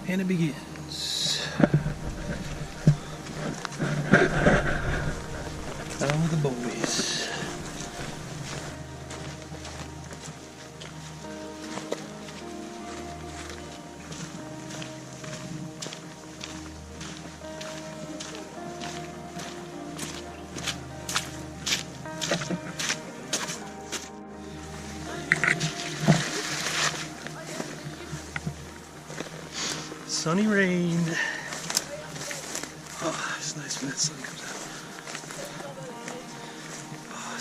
And it begins. Down with the boys. Sunny rain. Oh, it's nice when that sun comes out. Oh,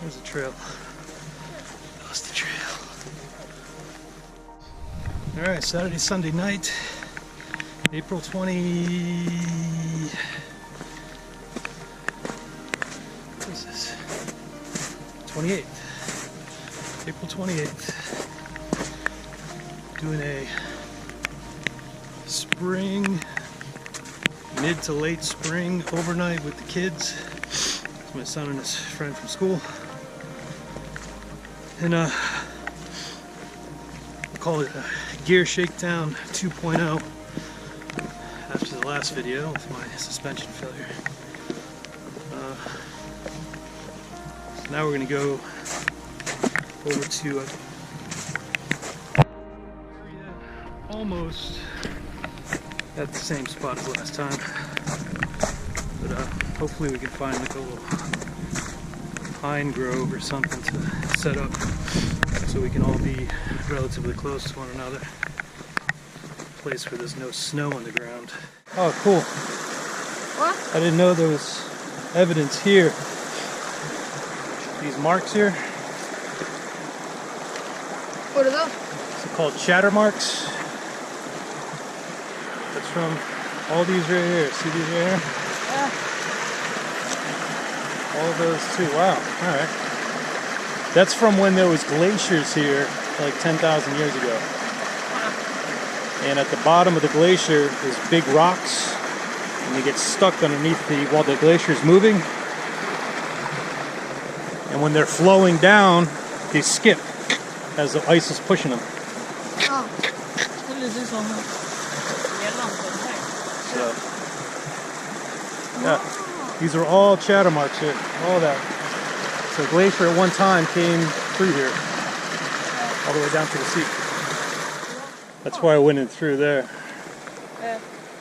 there's the trail. Lost the trail. Alright, Saturday, Sunday night. April 20... What is this? 28th. April 28th. Doing a spring, mid to late spring overnight with the kids. It's my son and his friend from school. And I call it a gear shakedown 2.0 after the last video with my suspension failure. So now we're going to go over to almost at the same spot as last time, but hopefully we can find like a little pine grove or something to set up so we can all be relatively close to one another. A place where there's no snow on the ground. Oh, cool. What? I didn't know there was evidence here. These marks here. What are those? It's called chatter marks. That's from all these right here. See these right here? Yeah. All of those too. Wow. Alright. That's from when there was glaciers here like 10,000 years ago. And at the bottom of the glacier is big rocks and they get stuck underneath while the glacier is moving. And when they're flowing down, they skip as the ice is pushing them. Oh. What is this on? So, yeah, these are all chatter marks here, all that. So glacier at one time came through here, all the way down to the sea. That's why I went in through there. Yeah.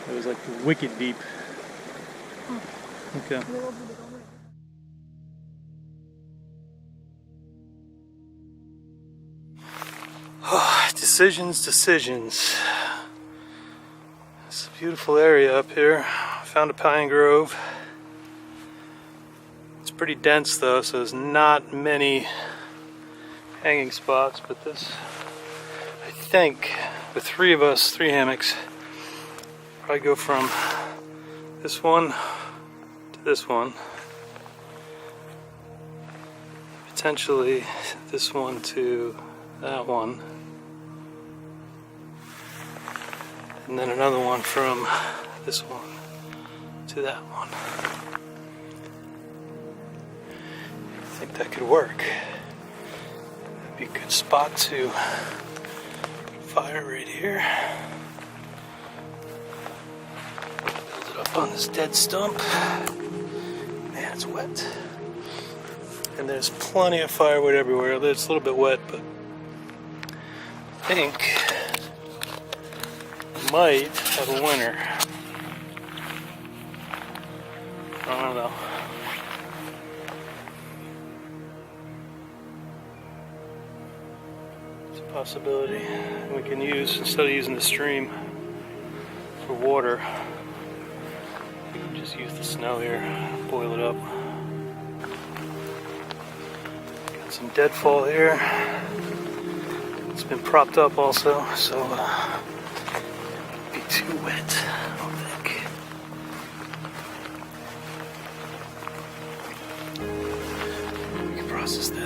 It was like wicked deep. Okay. Decisions. It's a beautiful area up here. Found a pine grove. It's pretty dense though, so there's not many hanging spots, but this, I think, with three of us, 3 hammocks, probably go from this one to this one. Potentially this one to that one. And then another one from this one to that one. I think that could work. That'd be a good spot to fire right here. Build it up on this dead stump. Man, it's wet. And there's plenty of firewood everywhere. It's a little bit wet, but I think might have a winner. I don't know. It's a possibility. We can use, instead of using the stream for water, we can just use the snow here, boil it up. Got some deadfall here. It's been propped up also, so too wet, I don't think. We can process that.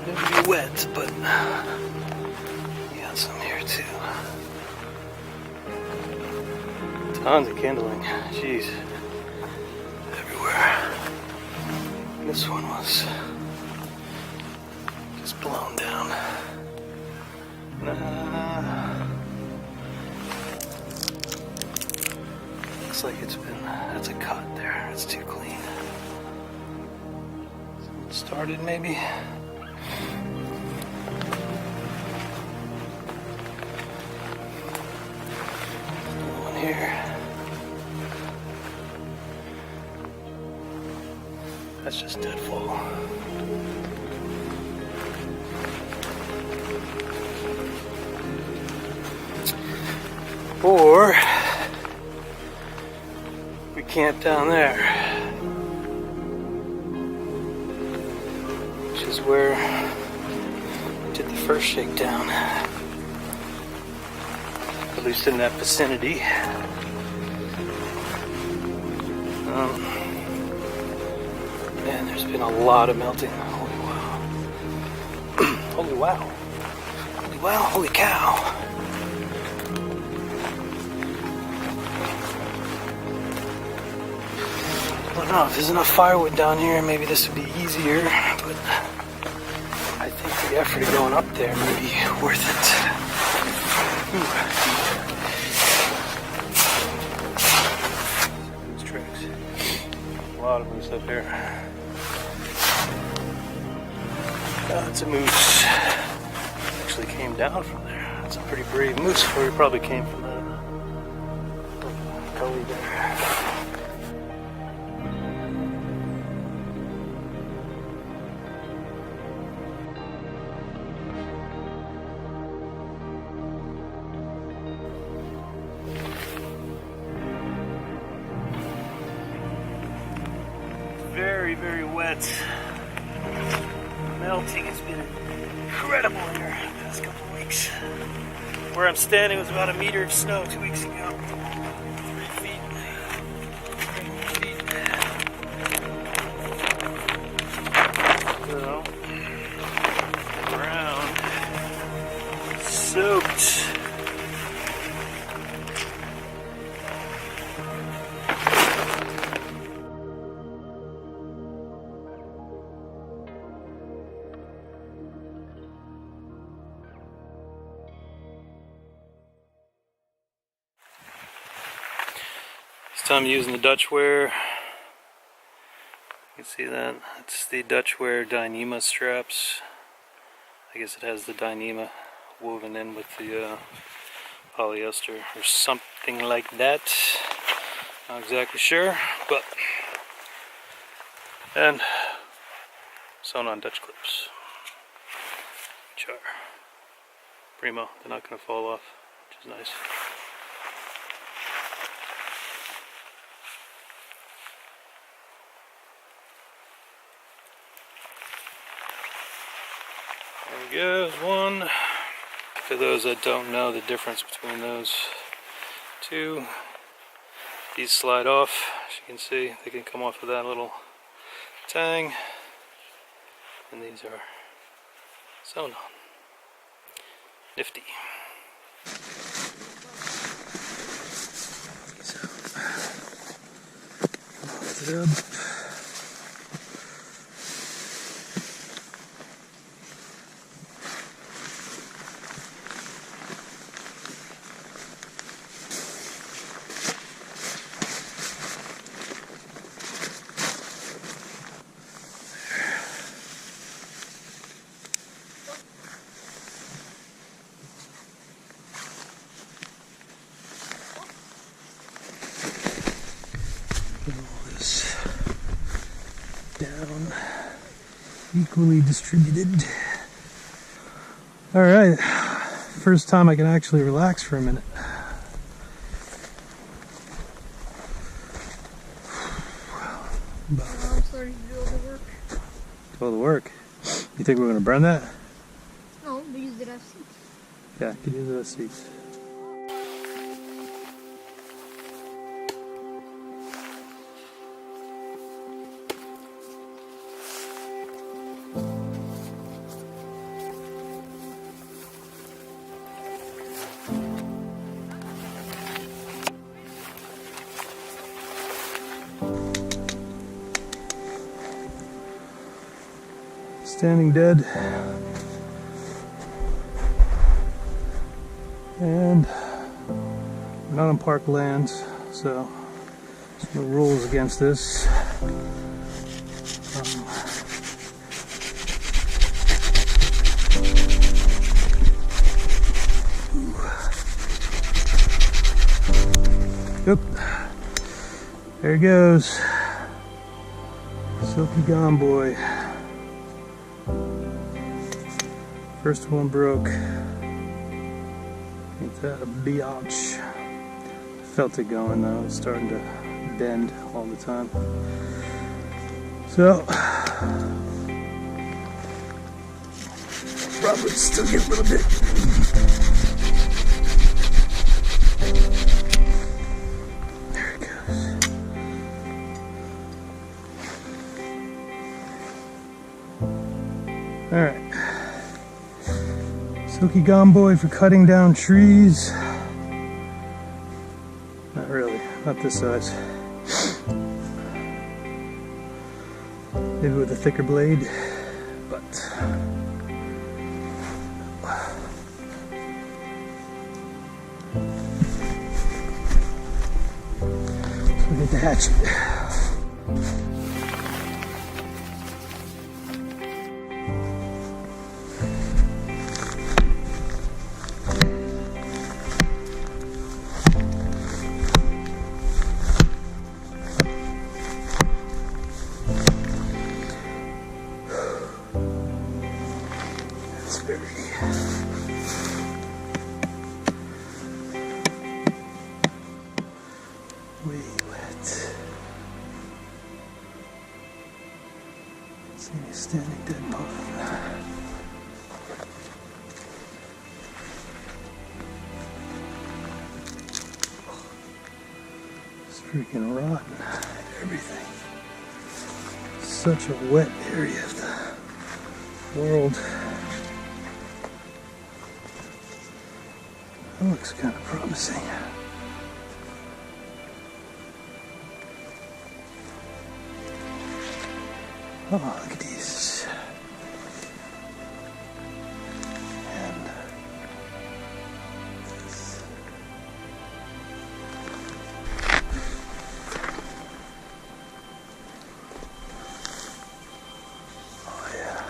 It'll be wet, but we got some here too. Tons of kindling. Jeez. Everywhere. This one was just blown down. Looks like it's been, that's a cut there. It's too clean. Started maybe. One here. That's just deadfall. Or we camp down there, which is where we did the first shakedown, at least in that vicinity. Man, there's been a lot of melting. Holy wow. Holy wow. Holy wow, holy cow. I don't know if there's enough firewood down here, maybe this would be easier, but I think the effort of going up there may be worth it. Moose tracks. A lot of moose up here. It's a moose. Actually came down from there. That's a pretty brave moose, or he probably came from that gully there. Very, very wet. Melting has been incredible here the past couple of weeks. Where I'm standing was about a meter of snow 2 weeks ago. 3 feet. 3 feet. So, ground soaked. This time using the Dutch ware. You can see that. It's the Dutch ware Dyneema straps. I guess it has the Dyneema woven in with the polyester or something like that. Not exactly sure, but and sewn on Dutch clips, which are primo. They're not going to fall off, which is nice. There goes one. For those that don't know the difference between those two, these slide off. As you can see, they can come off of that little tang, and these are sewn on. Nifty. So, load it up. Down, equally distributed. All right, first time I can actually relax for a minute. I'm starting to do all the work. Do all the work. You think we're gonna burn that? No, we use it as seats. Yeah, you can use it as seats. standing dead. And we're not on park lands, so there's no rules against this. Yep, there he goes. Silky Gomboy. First one broke. Ain't that a biatch? Felt it going though, it's starting to bend all the time. So, probably still get a little bit. There it goes. Alright. Silky Gomboy for cutting down trees. Not really, not this size. Maybe with a thicker blade, but so we get the hatchet. Way wet. See me standing dead pond. It's freaking rotten. Everything. Such a wet area of the world. That looks kind of promising. Oh, look at these. And this. Oh, yeah.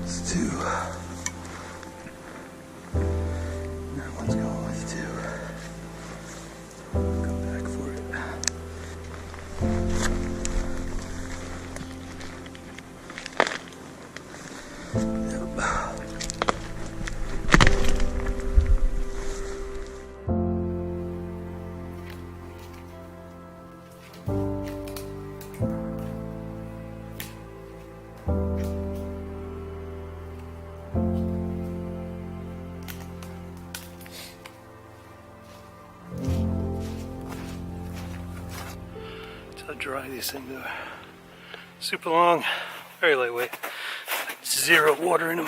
It's two. That one's going with two. Come back for it. How dry these things are. Super long, very lightweight. Like zero water in them.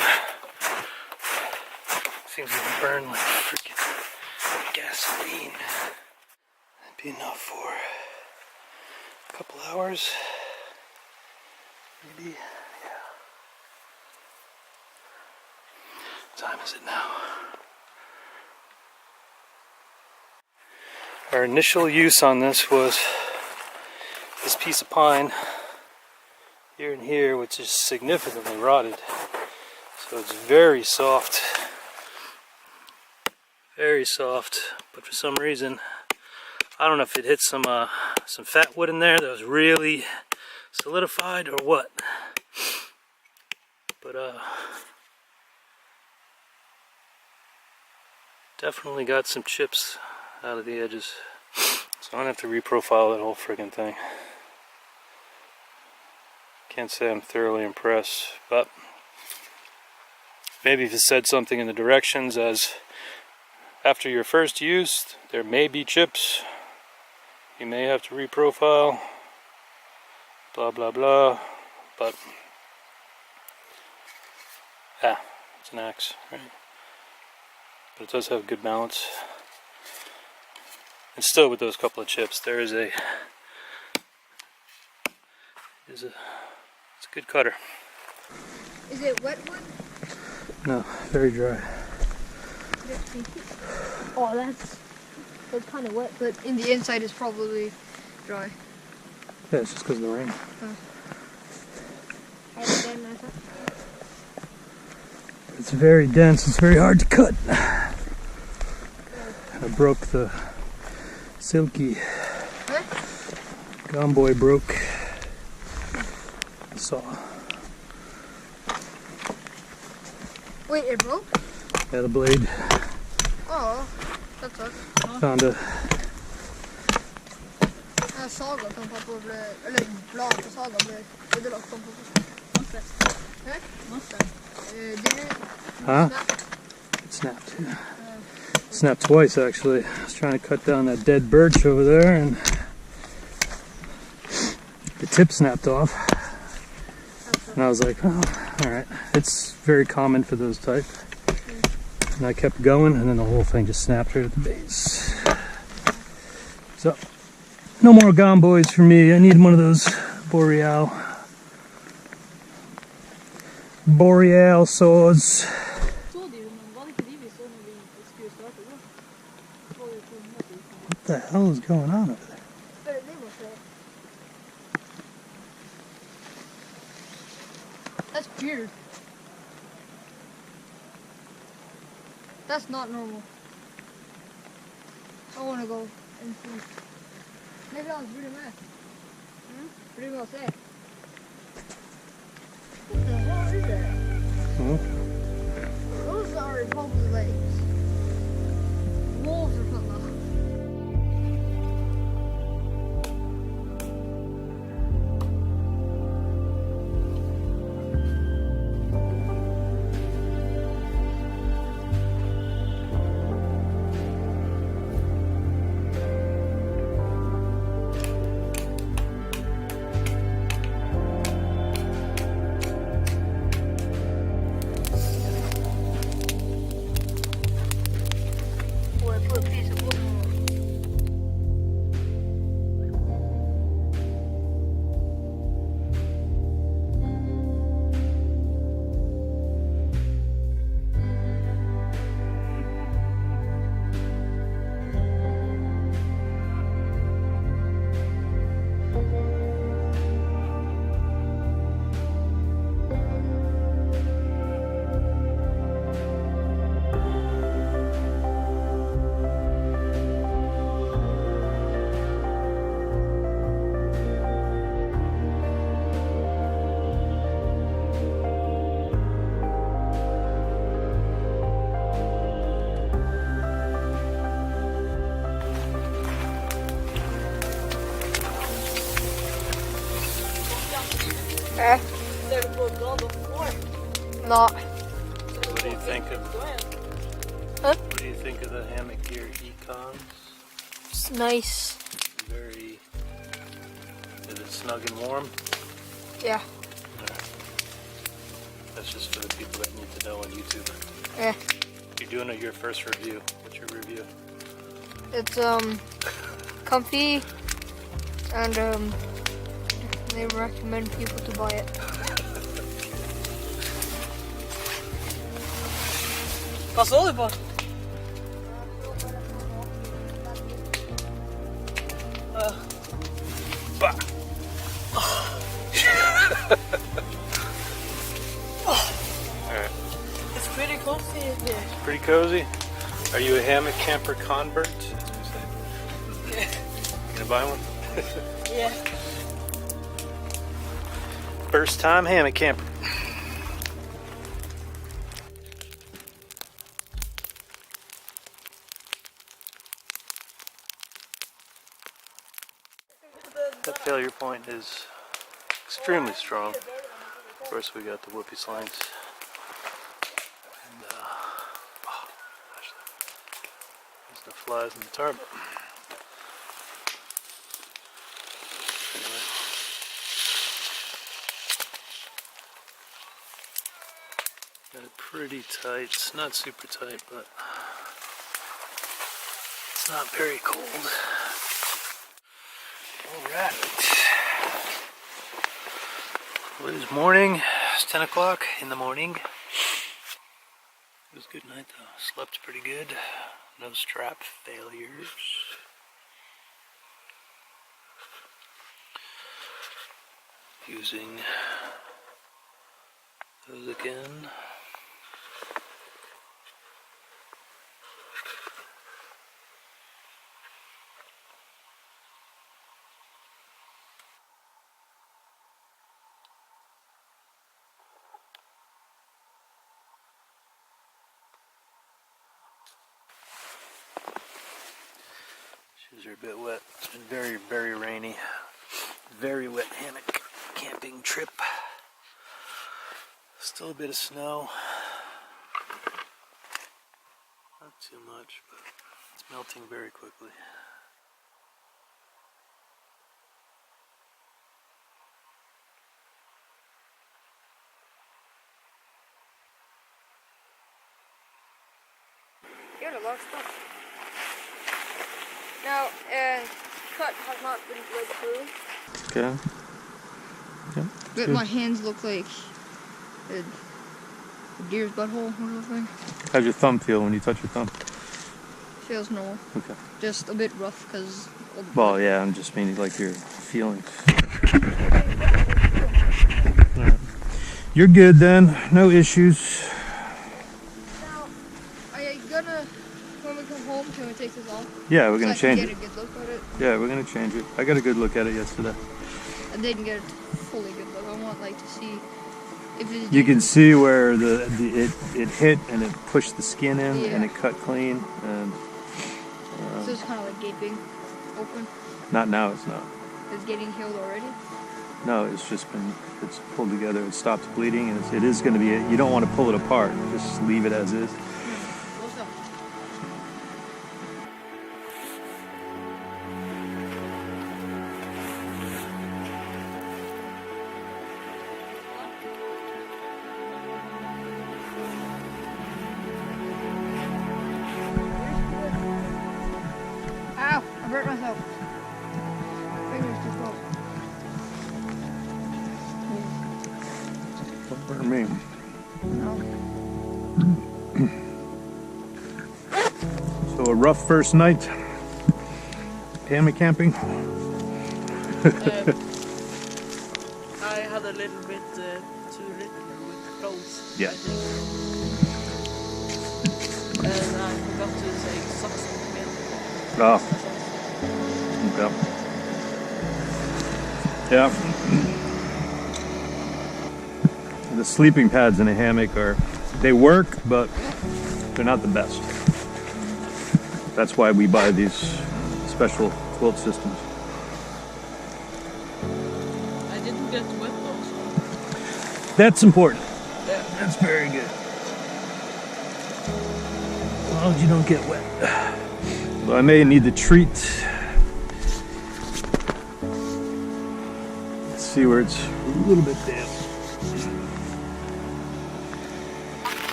Seems like they burn like freaking gasoline. That'd be enough for a couple hours. Maybe, yeah. What time is it now? Our initial use on this was this piece of pine here and here, which is significantly rotted, so it's very soft, but for some reason, I don't know if it hit some fat wood in there that was really solidified or what, but definitely got some chips out of the edges, so I'm gonna have to reprofile that whole friggin' thing. Can't say I'm thoroughly impressed, but maybe if it said something in the directions as after your first use there may be chips, you may have to reprofile, blah blah blah, but yeah, it's an axe, right? But it does have good balance. And still with those couple of chips there is a it's a good cutter. Is it wet wood? No, very dry. Oh, that's kind of wet, but in the inside it's probably dry. Yeah, it's just because of the rain. It's very dense, it's very hard to cut. I broke the Silky Gomboy broke the saw. Wait, it broke? Yeah, the blade. Oh, that sucks. Found a saga som pappa blev, eller blad på saga blev ödelagt som pappa. Did it Huh? snap? It snapped, yeah. Snapped twice actually. I was trying to cut down that dead birch over there and the tip snapped off. And I was like, oh, alright. It's very common for those type. And I kept going and then the whole thing just snapped right at the base. So, no more Gomboys for me. I need one of those Boreal saws. What the hell is going on over there? That's weird. That's not normal. I want to go and see. Maybe I'll do the math. What are you going to say? What the hell is that? Those are Bob's legs. Wolves or something. Not. What do you think of? Huh? What do you think of the hammock gear econs? It's nice. Very. Is it snug and warm? Yeah. Alright. That's just for the people that need to know on YouTube. Yeah. You're doing your first review. What's your review? It's comfy and they recommend people to buy it. Vad såg du på? Alright. It's pretty cozy in here. Pretty cozy. Are you a hammock camper convert? As we say. Yeah. Gonna buy one? Yeah. First time hammock camper. That failure point is extremely strong. Of course, we got the whoopee slangs. The flies in the tarp. Anyway. Got it pretty tight. It's not super tight, but it's not very cold. Alright. Well, it is morning. It's 10 o'clock in the morning. It was a good night though. Slept pretty good. No strap failures. Using those again. Shoes are a bit wet. It's been very, very rainy. Very wet hammock camping trip. Still a bit of snow. Not too much, but it's melting very quickly. You got a lot of stuff. Now, cut has not been bled through. Okay. Yeah, but my hands look like a deer's butthole or something. how's your thumb feel when you touch your thumb? Feels normal. Okay. Just a bit rough because. Well, yeah, I'm just meaning like your feelings. Right. You're good then. No issues. Now, are you gonna, when we come home, can we take this off? Yeah, we're gonna So I can change get it. a good look at it. Yeah, we're gonna change it. I got a good look at it yesterday. I didn't get a fully good look. I want like to see if it's. You can see where it hit and it pushed the skin in and Yeah. it cut clean. And So it's kind of like gaping open. not now, it's not. It's getting healed already. No, it's just been, it's pulled together. It stopped bleeding, and it is going to be, you don't want to pull it apart. Just leave it as is. What's up? Ow! I hurt myself. My finger's too close. Don't burn me. No. So a rough first night. Hammock camping. I had a little bit too little with clothes. Yeah. I think. And I forgot to say socks in the middle. Oh, okay. Yeah. The sleeping pads in a hammock they work, but they're not the best. That's why we buy these special quilt systems. I didn't get wet also. That's important. Yeah. That's very good. As long as you don't get wet. Well, I may need to treat. Let's see where it's a little bit damp.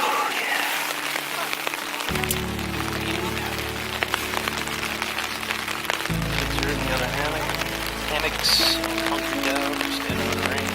Oh yeah. Kids are in the other hammock. Hammocks hunkered down, standing in the rain.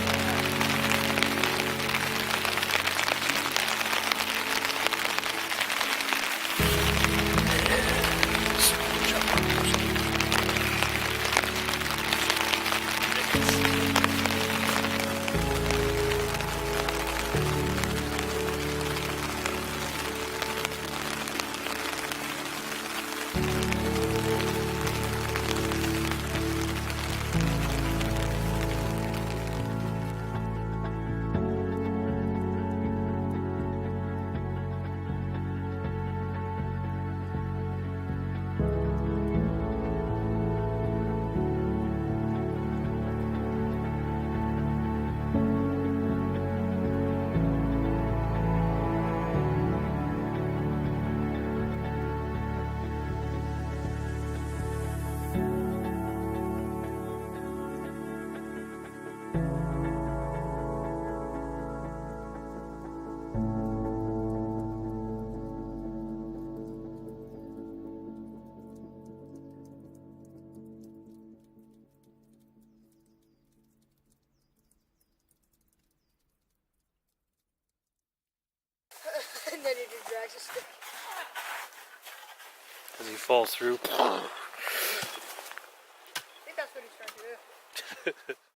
And then he just drags a stick. As he falls through. I think that's what he's trying to do.